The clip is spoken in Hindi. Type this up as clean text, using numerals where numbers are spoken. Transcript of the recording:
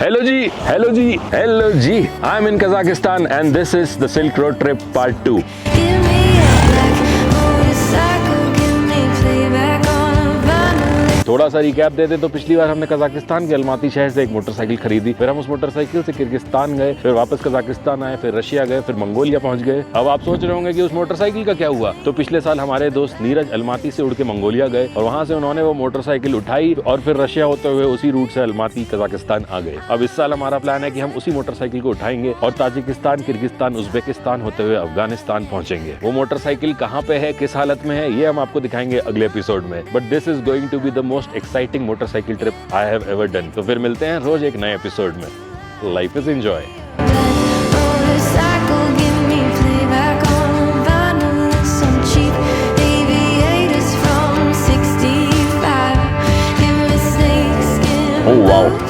Hello ji, I'm in Kazakhstan and this is the Silk Road Trip Part 2. Give me a black motorcycle, give me playback on a vinyl. थोड़ा सा रिकैप दे दे तो पिछली बार हमने कजाकिस्तान के अलमाती शहर से एक मोटरसाइकिल खरीदी, फिर हम उस मोटरसाइकिल से किर्गिस्तान गए, फिर वापस कजाकिस्तान आए, फिर रशिया गए, फिर मंगोलिया पहुंच गए। अब आप सोच रहे होंगे कि उस मोटरसाइकिल का क्या हुआ। तो पिछले साल हमारे दोस्त नीरज अलमाती से उड़ के मंगोलिया गए और वहां से उन्होंने वो मोटरसाइकिल उठाई और फिर रशिया होते हुए उसी रूट से अलमाती कजाकिस्तान आ गए। अब इस साल हमारा प्लान है कि हम उसी मोटरसाइकिल को उठाएंगे और ताजिकिस्तान, किर्गिस्तान, उज्बेकिस्तान होते हुए अफगानिस्तान पहुंचेंगे। वो मोटरसाइकिल कहाँ पे है, किस हालत में है, ये हम आपको दिखाएंगे अगले एपिसोड में। But this is going to be the most exciting motorcycle trip I have ever done. तो फिर मिलते हैं रोज एक नए एपिसोड में। Life is enjoy. Motorcycle, give me playback on a vinyl. Some cheap aviators from '65. Give me snakeskin. Oh wow.